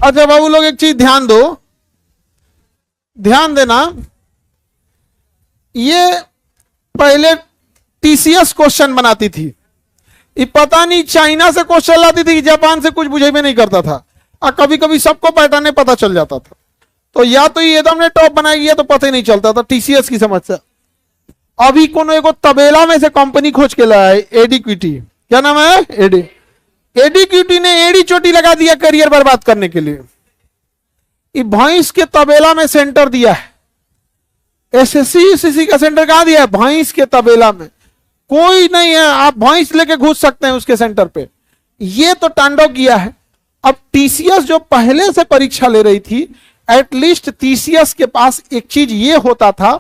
अच्छा बाबू लोग एक चीज ध्यान दो, ध्यान देना, ये पहले टीसीएस क्वेश्चन बनाती थी, ये पता नहीं चाइना से क्वेश्चन लाती थी कि जापान से, कुछ बुझे में नहीं करता था, और कभी कभी सबको पैटर्न पता चल जाता था। तो या तो ये एकदम ने टॉप बनाई है तो पता ही नहीं चलता था टीसीएस की समस्या। अभी कोनो एगो तबेला में से कंपनी खोज के लाया है, एडीक्विटी, क्या नाम है, एडीक्विटी ने एडी चोटी लगा दिया करियर बर्बाद करने के लिए। ये भैंस के तबेला में सेंटर दिया है, एसएससी यूसीसी का सेंटर कहां दिया है, भैंस के तबेला में। कोई नहीं है, आप भैंस लेके घुस सकते हैं उसके सेंटर पे। ये तो तांडव किया है। अब टीसीएस जो पहले से परीक्षा ले रही थी, एटलीस्ट टीसीएस के पास एक चीज ये होता था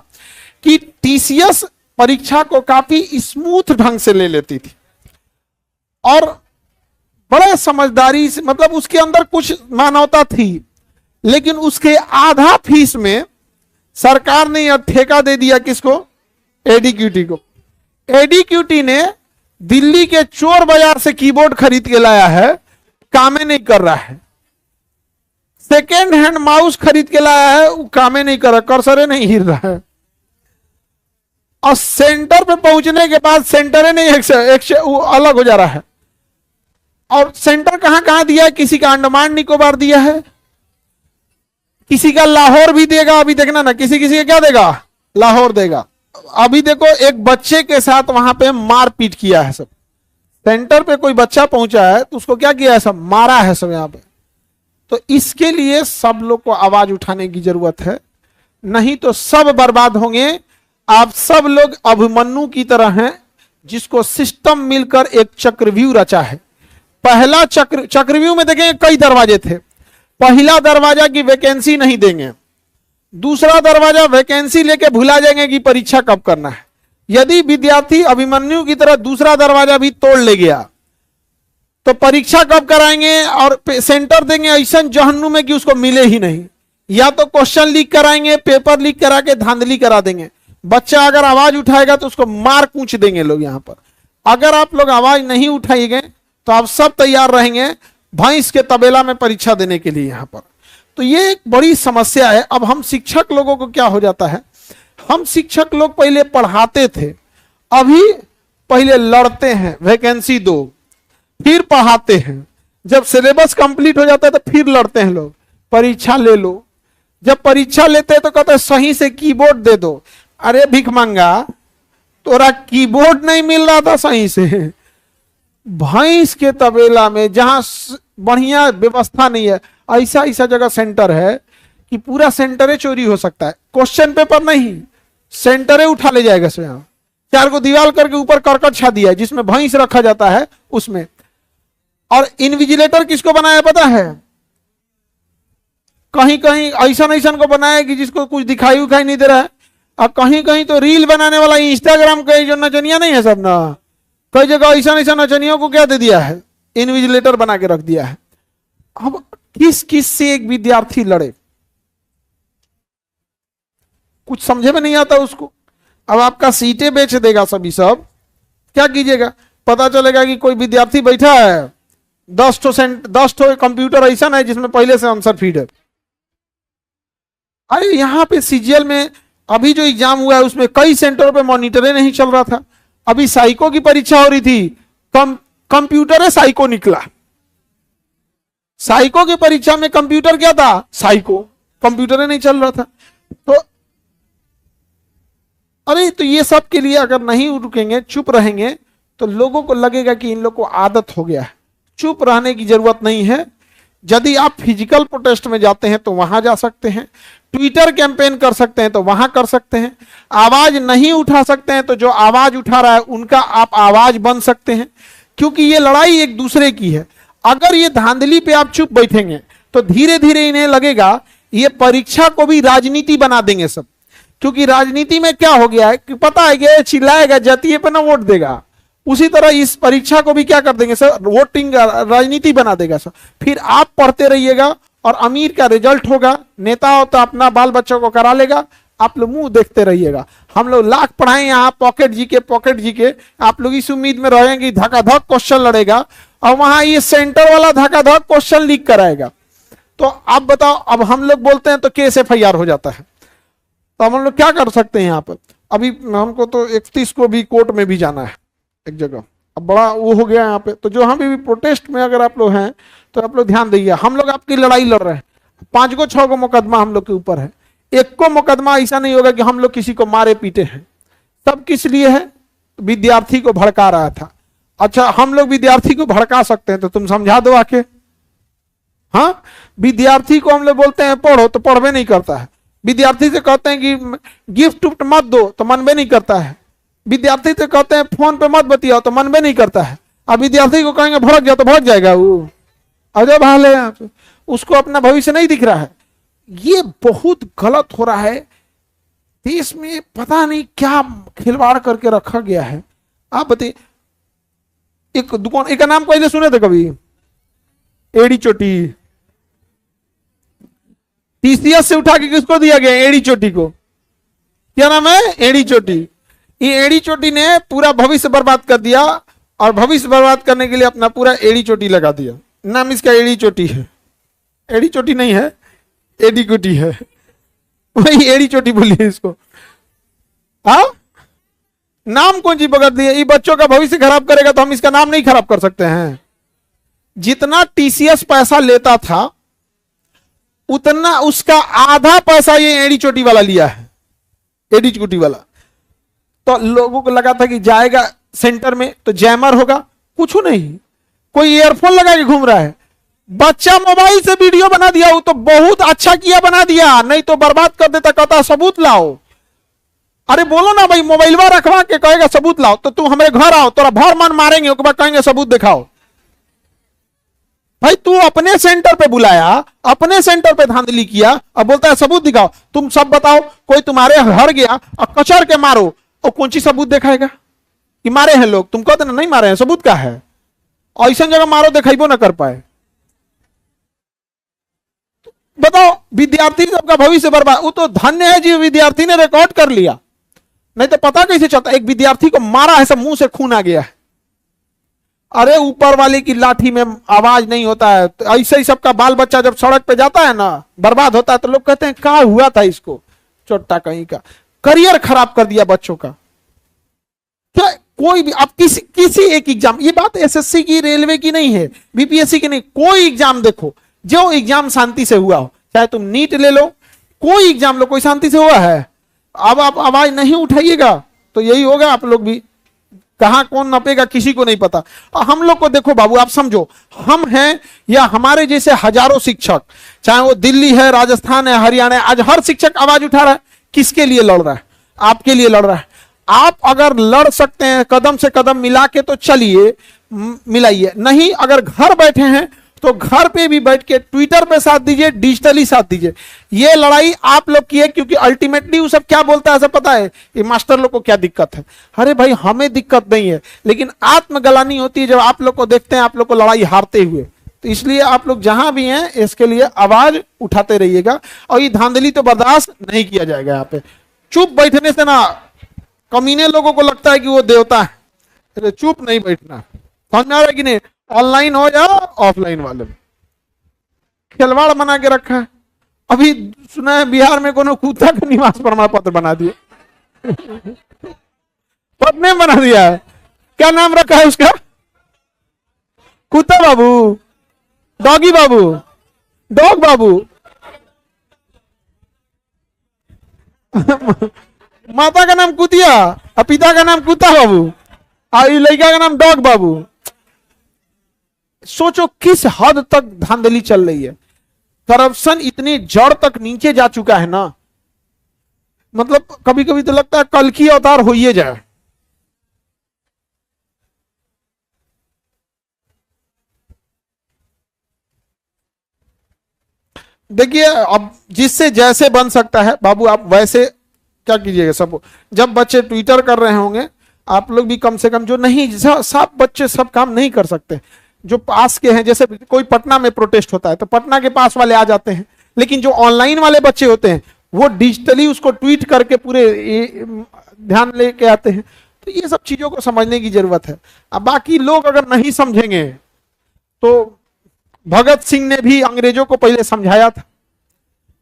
कि टीसीएस परीक्षा को काफी स्मूथ ढंग से ले लेती थी और बड़े समझदारी से, मतलब उसके अंदर कुछ मानवता थी। लेकिन उसके आधा फीस में सरकार ने यह ठेका दे दिया किसको, एडीक्यूटी को। एडीक्यूटी ने दिल्ली के चोर बाजार से कीबोर्ड खरीद के लाया है, कामे नहीं कर रहा है। सेकेंड हैंड माउस खरीद के लाया है, वो कामे नहीं कर रहा, कर्सरे नहीं हिल रहा है। और सेंटर पे पहुंचने के बाद सेंटर नहीं एक वो अलग हो जा रहा है। और सेंटर कहां कहां दिया है, किसी का अंडमान निकोबार दिया है, किसी का लाहौर भी देगा। अभी देखना ना, किसी किसी का क्या देगा, लाहौर देगा। अभी देखो एक बच्चे के साथ वहां पे मारपीट किया है सब। सेंटर पे कोई बच्चा पहुंचा है तो उसको क्या किया है, सब मारा है सब यहां पे। तो इसके लिए सब लोग को आवाज उठाने की जरूरत है, नहीं तो सब बर्बाद होंगे। आप सब लोग अभिमन्यु की तरह हैं, जिसको सिस्टम मिलकर एक चक्रव्यूह रचा है। पहला चक्रव्यूह में देखेंगे कई दरवाजे थे। पहला दरवाजा की वैकेंसी नहीं देंगे, दूसरा दरवाजा वैकेंसी लेके भुला जाएंगे कि परीक्षा कब करना है। यदि विद्यार्थी अभिमन्यु की तरह दूसरा दरवाजा भी तोड़ ले गया तो परीक्षा कब कराएंगे और सेंटर देंगे ऐसा जहन्नुम में कि उसको मिले ही नहीं। या तो क्वेश्चन लीक कराएंगे, पेपर लीक करा के धांधली करा देंगे। बच्चा अगर आवाज उठाएगा तो उसको मार कूच देंगे लोग यहां पर। अगर आप लोग आवाज नहीं उठाएंगे तो आप सब तैयार रहेंगे भैंस के तबेला में परीक्षा देने के लिए यहां पर। तो ये एक बड़ी समस्या है। अब हम शिक्षक लोगों को क्या हो जाता है, हम शिक्षक लोग पहले पढ़ाते थे, अभी पहले लड़ते हैं वैकेंसी दो, फिर पढ़ाते हैं। जब सिलेबस कंप्लीट हो जाता है तो फिर लड़ते हैं लोग, परीक्षा ले लो। जब परीक्षा लेते हैं तो कहते हैं सही से कीबोर्ड दे दो। अरे भिख मंगा, तोरा कीबोर्ड नहीं मिल रहा था सही से। भैंस के तबेला में जहां बढ़िया व्यवस्था नहीं है, ऐसा ऐसा जगह सेंटर है कि पूरा सेंटरे चोरी हो सकता है। क्वेश्चन पेपर नहीं, सेंटरे उठा ले जाएगा स्वयं। 4 को दीवार करके ऊपर करकट छा दिया है जिसमें भैंस रखा जाता है उसमें। और इन्विजिलेटर किसको बनाया पता है, कहीं कहीं ऐसा ऐसा को बनाया कि जिसको कुछ दिखाई उखाई नहीं दे रहा है। और कहीं कहीं तो रील बनाने वाला इंस्टाग्राम का जो नचनिया नहीं है सब ना, कई जगह ऐसा ऐसा नचनियों को क्या दे दिया है, इन्विजिलेटर बना के रख दिया है। अब किस किस से एक विद्यार्थी लड़े, कुछ समझे में नहीं आता उसको। अब आपका सीटें बेच देगा सभी सब, क्या कीजिएगा। पता चलेगा कि कोई विद्यार्थी बैठा है, 10 ठो कंप्यूटर ऐसा है जिसमें पहले से आंसर फीड है। अरे यहां पे सीजीएल में अभी जो एग्जाम हुआ है उसमें कई सेंटरों पे मॉनिटरे नहीं चल रहा था। अभी साइको की परीक्षा हो रही थी, कंप्यूटर है साइको निकला। साइको की परीक्षा में कंप्यूटर क्या था, साइको, कंप्यूटर नहीं चल रहा था। तो अरे तो ये सब के लिए अगर नहीं रुकेंगे, चुप रहेंगे, तो लोगों को लगेगा कि इन लोग को आदत हो गया है। चुप रहने की जरूरत नहीं है। यदि आप फिजिकल प्रोटेस्ट में जाते हैं तो वहां जा सकते हैं, ट्विटर कैंपेन कर सकते हैं तो वहां कर सकते हैं। आवाज नहीं उठा सकते हैं तो जो आवाज उठा रहा है उनका आप आवाज बन सकते हैं, क्योंकि ये लड़ाई एक दूसरे की है। अगर ये धांधली पे आप चुप बैठेंगे तो धीरे धीरे इन्हें लगेगा ये परीक्षा को भी राजनीति बना देंगे सब। क्योंकि राजनीति में क्या हो गया है कि पता है कि चिल्लाएगा जातीय पे ना वोट देगा, उसी तरह इस परीक्षा को भी क्या कर देंगे सर, वोटिंग राजनीति बना देगा सर। फिर आप पढ़ते रहिएगा और अमीर का रिजल्ट होगा, नेता हो तो अपना बाल बच्चों को करा लेगा, आप लोग मुंह देखते रहिएगा। हम लोग लाख पढ़ाए यहाँ पॉकेट जीके, आप लोग इस उम्मीद में रहेंगे धकाधक क्वेश्चन लड़ेगा और वहां ये सेंटर वाला धकाधक क्वेश्चन लीक कराएगा। तो अब बताओ, अब हम लोग बोलते हैं तो केस FIR हो जाता है। तो हम लोग क्या कर सकते हैं यहाँ पर? अभी हमको तो 31 को भी कोर्ट में भी जाना है एक जगह, अब बड़ा वो हो गया यहाँ पे। तो जो हम भी प्रोटेस्ट में अगर आप लोग हैं तो आप लोग ध्यान दीजिए, हम लोग आपकी लड़ाई लड़ रहे हैं, 5 को 6 को मुकदमा हम लोग के ऊपर है, एक को मुकदमा ऐसा नहीं होगा कि हम लोग किसी को मारे पीटे हैं। सब किस लिए है? विद्यार्थी को भड़का रहा था। अच्छा, हम लोग विद्यार्थी को भड़का सकते हैं तो तुम समझा दो आके। हाँ, विद्यार्थी को हम लोग बोलते हैं पढ़ो तो पढ़वे नहीं करता है, विद्यार्थी से कहते हैं कि गिफ्ट मत दो तो मनबे नहीं करता है, विद्यार्थी से कहते हैं फोन पे मत बतियाओ तो मनबे नहीं करता है। अब विद्यार्थी को कहेंगे भड़क जाओ तो भड़क जाएगा वो, अजब हाल है यहाँ पे, उसको अपना भविष्य नहीं दिख रहा है। ये बहुत गलत हो रहा है देश में, पता नहीं क्या खिलवाड़ करके रखा गया है। आप बताइए, एक दुकान, एक नाम पहले सुने थे कभी? एड़ी चोटी। TCS से उठा के किसको दिया गया? एड़ी चोटी को। क्या नाम है? एड़ी चोटी। ये एड़ी चोटी ने पूरा भविष्य बर्बाद कर दिया, और भविष्य बर्बाद करने के लिए अपना पूरा एड़ी चोटी लगा दिया। नाम इसका एड़ी चोटी है। एड़ी चोटी नहीं है, एडी चोटी है, वही एड़ी चोटी बोलिए इसको। हाँ, नाम कौन सी पकड़ दिए? ये बच्चों का भविष्य खराब करेगा तो हम इसका नाम नहीं खराब कर सकते हैं। जितना TCS पैसा लेता था उतना उसका आधा पैसा ये एड़ी चोटी वाला लिया है, एडी चोटी वाला। तो लोगों को लगा था कि जाएगा सेंटर में तो जैमर होगा, कुछ नहीं, कोई ईयरफोन लगा के घूम रहा है। बच्चा मोबाइल से वीडियो बना दिया, वो तो बहुत अच्छा किया बना दिया, नहीं तो बर्बाद कर देता, कहता सबूत लाओ। अरे बोलो ना भाई, मोबाइल रखवा के कहेगा सबूत लाओ, तो तुम हमारे घर आओ, तोरा भर मन मारेंगे, उसके बाद कहेंगे सबूत दिखाओ। भाई तू अपने सेंटर पे बुलाया, अपने सेंटर पे धांधली किया, अब बोलता है सबूत दिखाओ। तुम सब बताओ, कोई तुम्हारे घर गया और कचर के मारो, और कौन सी सबूत दिखाएगा कि मारे हैं लोग? तुम कहते ना नहीं मारे हैं, सबूत क्या है? और ऐसा जगह मारो दिखाइबो ना कर पाए। बताओ, विद्यार्थी सबका भविष्य बर्बाद। वो तो धन्य है जी, विद्यार्थी ने रिकॉर्ड कर लिया, नहीं तो पता कैसे चलता? एक विद्यार्थी को मारा है, सब मुंह से खून आ गया है। अरे ऊपर वाले की लाठी में आवाज नहीं होता है। तो ऐसे ही सबका बाल बच्चा जब सड़क पे जाता है ना, बर्बाद होता है, तो लोग कहते हैं क्या हुआ था इसको, चोट्टा कहीं का, करियर खराब कर दिया बच्चों का। क्या कोई भी, अब किसी एक एग्जाम, ये बात SSC की, रेलवे की नहीं है, BPSC की नहीं, कोई एग्जाम देखो, जो एग्जाम शांति से हुआ हो, चाहे तुम नीट ले लो, कोई एग्जाम लो, कोई शांति से हुआ है? अब आप आवाज नहीं उठाइएगा तो यही होगा। आप लोग भी, कहां कौन नपेगा किसी को नहीं पता। और हम लोग को देखो बाबू, आप समझो, हम हैं या हमारे जैसे हजारों शिक्षक, चाहे वो दिल्ली है, राजस्थान है, हरियाणा है, आज हर शिक्षक आवाज उठा रहा है। किसके लिए लड़ रहा है? आपके लिए लड़ रहा है। आप अगर लड़ सकते हैं कदम से कदम मिला के तो चलिए, मिलाइए, नहीं अगर घर बैठे हैं तो घर पे भी बैठ के ट्विटर पे साथ दीजिए, डिजिटली साथ दीजिए। ये लड़ाई आप लोग की है, क्योंकि अल्टीमेटली वो सब क्या बोलता है सब पता है, ये मास्टर लोग को क्या दिक्कत है। अरे भाई हमें दिक्कत नहीं है, लेकिन आत्मग्लानि होती है जब आप लोग को देखते हैं आप लोग को लड़ाई हारते हुए। तो इसलिए आप लोग जहां भी हैं इसके लिए आवाज उठाते रहिएगा, और ये धांधली तो बर्दाश्त नहीं किया जाएगा। यहाँ पे चुप बैठने से ना, कमीने लोगों को लगता है कि वो देवता है, चुप नहीं बैठना, समझ में आ रहा है कि नहीं? ऑनलाइन हो या ऑफलाइन वाले खिलवाड़ बना के रखा है। अभी सुना है बिहार में कोनो कुत्ता का निवास प्रमाण पत्र बना दिया, पत्ने बना दिया है। क्या नाम रखा है उसका? कुत्ता बाबू, डॉगी बाबू, डॉग बाबू। माता का नाम कुतिया और पिता का नाम कुत्ता बाबू, और लड़का का नाम डॉग बाबू। सोचो किस हद तक धांधली चल रही है। करप्शन इतनी जड़ तक नीचे जा चुका है ना, मतलब कभी कभी तो लगता है कल की अवतार हो ही जाए। देखिए, अब जिससे जैसे बन सकता है बाबू, आप वैसे क्या कीजिएगा। सब जब बच्चे ट्विटर कर रहे होंगे, आप लोग भी कम से कम, जो नहीं, सब बच्चे सब काम नहीं कर सकते, जो पास के हैं, जैसे कोई पटना में प्रोटेस्ट होता है तो पटना के पास वाले आ जाते हैं, लेकिन जो ऑनलाइन वाले बच्चे होते हैं वो डिजिटली उसको ट्वीट करके पूरे ध्यान लेके आते हैं। तो ये सब चीजों को समझने की जरूरत है। अब बाकी लोग अगर नहीं समझेंगे तो भगत सिंह ने भी अंग्रेजों को पहले समझाया था।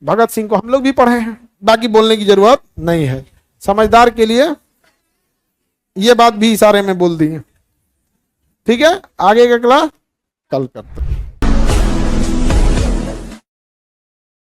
भगत सिंह को हम लोग भी पढ़े हैं, बाकी बोलने की जरूरत नहीं है, समझदार के लिए ये बात भी इशारे में बोल दी है। ठीक है, आगे का क्लास कल करते हैं।